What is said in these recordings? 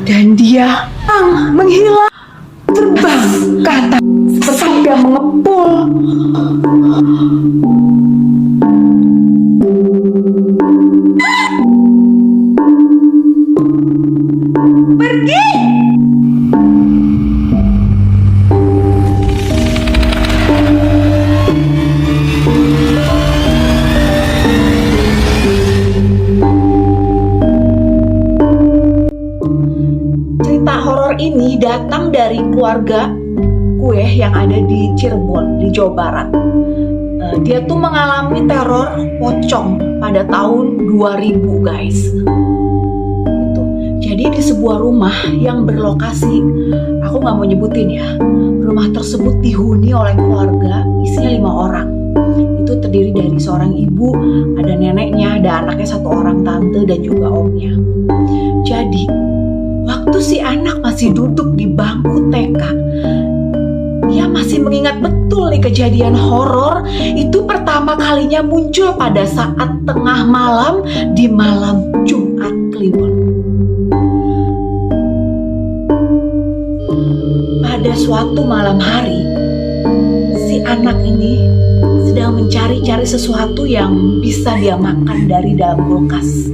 Dan dia menghilang, terbang ke atas seperti dia mengepul. Pergi! Cerita horor ini datang dari keluarga gue yang ada di Cirebon, di Jawa Barat. Dia tuh mengalami teror pocong pada tahun 2000, guys. Gitu. Jadi di sebuah rumah yang berlokasi, aku nggak mau nyebutin ya, rumah tersebut dihuni oleh keluarga, isinya 5 orang. Itu terdiri dari seorang ibu, ada neneknya, ada anaknya 1 orang, tante, dan juga omnya. Jadi waktu si anak masih duduk di bangku TK, dia masih mengingat betul nih kejadian horor itu pertama kalinya muncul pada saat tengah malam di malam Jumat Kliwon. Pada suatu malam hari, si anak ini sedang mencari-cari sesuatu yang bisa dia makan dari dalam kulkas.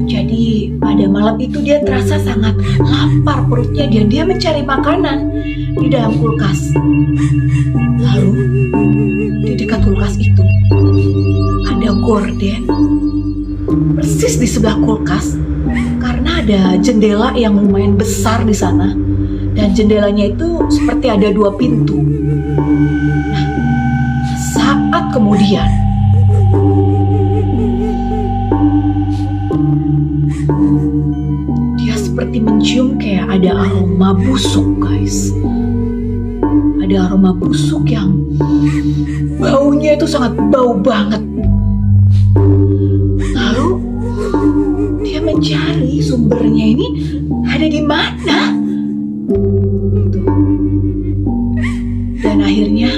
Jadi pada malam itu dia terasa sangat lapar perutnya, dan dia mencari makanan di dalam kulkas. Lalu di dekat kulkas itu ada gorden persis di sebelah kulkas, karena ada jendela yang lumayan besar di sana, dan jendelanya itu seperti ada 2 pintu. Nah, saat kemudian dia seperti mencium kayak ada aroma busuk, guys. Ada aroma busuk yang baunya itu sangat bau banget. Lalu dia mencari sumbernya ini ada di mana. Dan akhirnya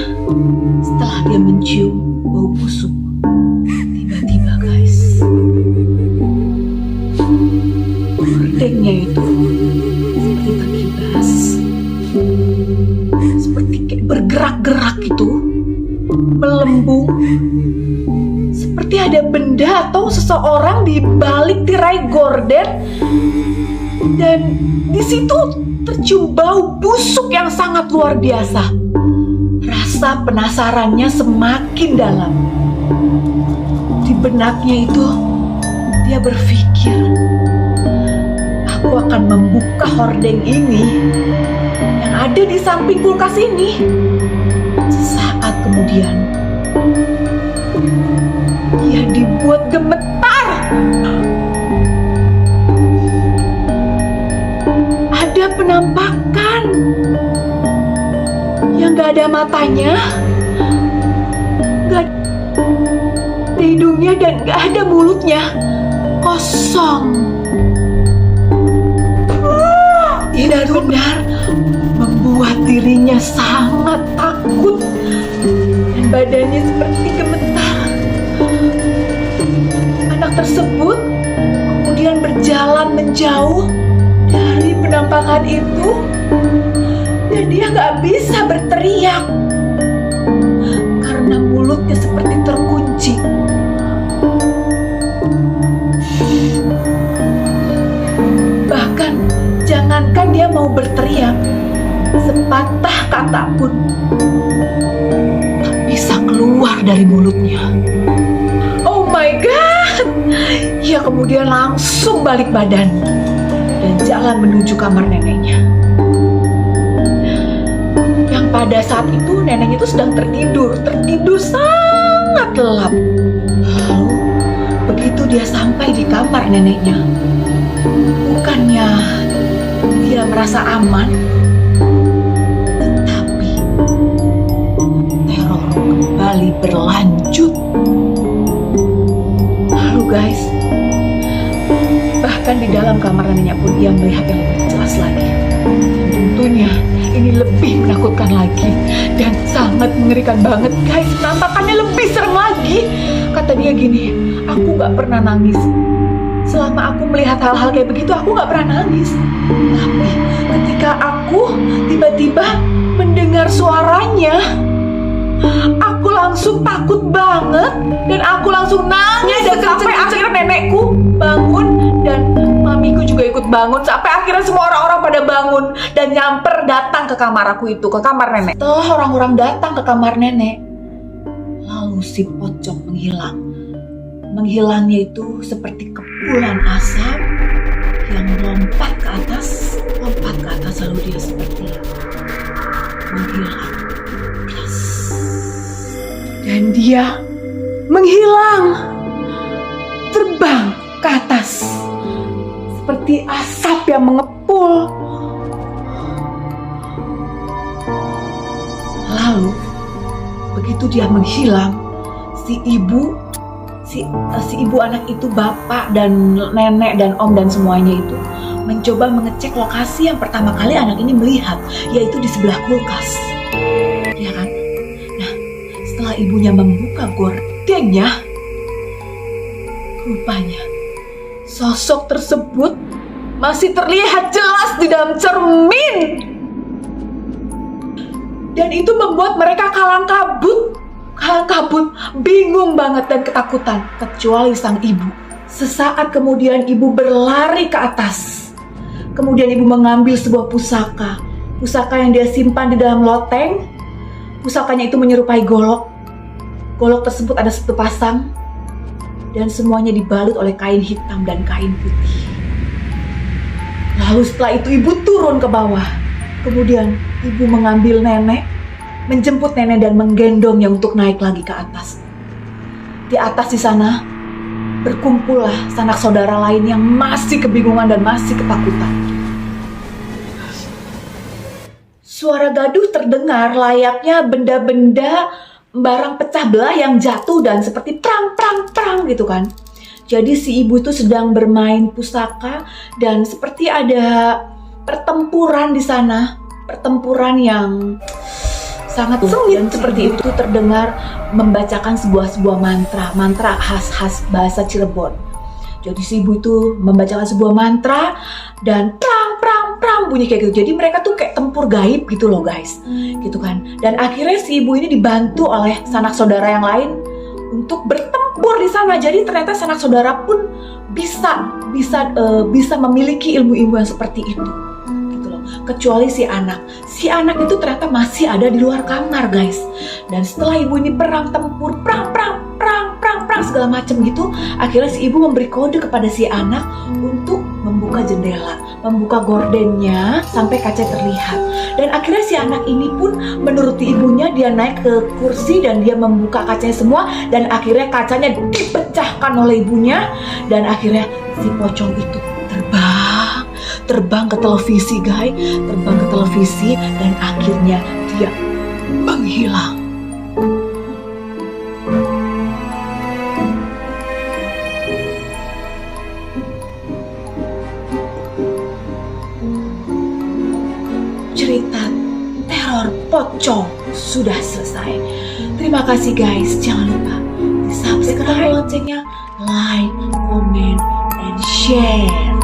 setelah dia mencium bau busuk, tiba-tiba, guys, gordengnya itu seperti terkibas, seperti kayak bergerak-gerak gitu, melembung, seperti ada benda atau seseorang di balik tirai gorden, dan di situ tercium bau busuk yang sangat luar biasa. Rasa penasarannya semakin dalam. Di benaknya itu dia berpikir, aku akan membuka hordeng ini yang ada di samping kulkas ini. Sesaat kemudian dia dibuat gemetar. Ada penampakan yang gak ada matanya, gak ada hidungnya, dan gak ada mulutnya, kosong. Benar-benar membuat dirinya sangat takut, dan badannya seperti gemetar. Anak tersebut kemudian berjalan menjauh dari penampakan itu, dan dia gak bisa berteriak karena mulutnya seperti terkunci. Bahkan jangankan dia mau berteriak, sepatah kata pun tak bisa keluar dari mulutnya. Oh my God! Ia kemudian langsung balik badan dan jalan menuju kamar neneknya. Yang pada saat itu neneknya itu sedang tertidur sangat lelap. Lalu begitu dia sampai di kamar neneknya, bukannya dia merasa aman, tetapi teror kembali berlanjut. Lalu guys, bahkan di dalam kamar neneknya pun dia melihat yang lebih jelas lagi. Dan tentunya ini lebih menakutkan lagi dan sangat mengerikan banget guys. Penampakannya lebih serem lagi. Kata dia gini, aku gak pernah nangis selama aku melihat hal-hal kayak begitu, aku nggak pernah nangis. Tapi ketika aku tiba-tiba mendengar suaranya, aku langsung takut banget dan aku langsung nangis dan sampai akhirnya nenekku bangun dan mamiku juga ikut bangun sampai akhirnya semua orang-orang pada bangun dan nyamper datang ke kamar aku itu, ke kamar nenek. Setelah orang-orang datang ke kamar nenek, lalu si pocong menghilang. Menghilangnya itu seperti kepulan asap yang lompat ke atas lalu dia seperti menghilang. Dan dia menghilang, terbang ke atas seperti asap yang mengepul. Lalu begitu dia menghilang, si ibu anak itu, bapak dan nenek dan om dan semuanya itu mencoba mengecek lokasi yang pertama kali anak ini melihat, yaitu di sebelah kulkas, ya kan? Nah, setelah ibunya membuka gordennya, rupanya sosok tersebut masih terlihat jelas di dalam cermin, dan itu membuat mereka kalang kabut, bingung banget dan ketakutan, kecuali sang ibu. Sesaat kemudian ibu berlari ke atas. Kemudian ibu mengambil sebuah pusaka yang dia simpan di dalam loteng. Pusakanya itu menyerupai golok. Golok tersebut ada 1 pasang dan semuanya dibalut oleh kain hitam dan kain putih. Lalu setelah itu ibu turun ke bawah. Kemudian ibu mengambil nenek, menjemput nenek dan menggendongnya untuk naik lagi ke atas. Di atas di sana berkumpullah sanak saudara lain yang masih kebingungan dan masih ketakutan. Suara gaduh terdengar layaknya benda-benda barang pecah belah yang jatuh dan seperti prang gitu kan. Jadi si ibu itu sedang bermain pusaka dan seperti ada pertempuran di sana, pertempuran yang sangat sengit seperti itu terdengar membacakan sebuah mantra khas bahasa Cirebon. Jadi si ibu itu membacakan sebuah mantra dan prang bunyi kayak gitu. Jadi mereka tuh kayak tempur gaib gitu loh guys, gitu kan. Dan akhirnya si ibu ini dibantu oleh sanak saudara yang lain untuk bertempur di sana. Jadi ternyata sanak saudara pun bisa memiliki ilmu-ilmu yang seperti itu. Kecuali si anak itu ternyata masih ada di luar kamar guys. Dan setelah ibu ini perang tempur, perang segala macam gitu, akhirnya si ibu memberi kode kepada si anak untuk membuka jendela, membuka gordennya sampai kaca terlihat. Dan akhirnya si anak ini pun menuruti ibunya, dia naik ke kursi dan dia membuka kacanya semua, dan akhirnya kacanya dipecahkan oleh ibunya, dan akhirnya si pocong itu terbang ke televisi guys, dan akhirnya dia menghilang. Cerita teror pocong sudah selesai. Terima kasih guys, jangan lupa di subscribe, loncengnya, like, comment, and share.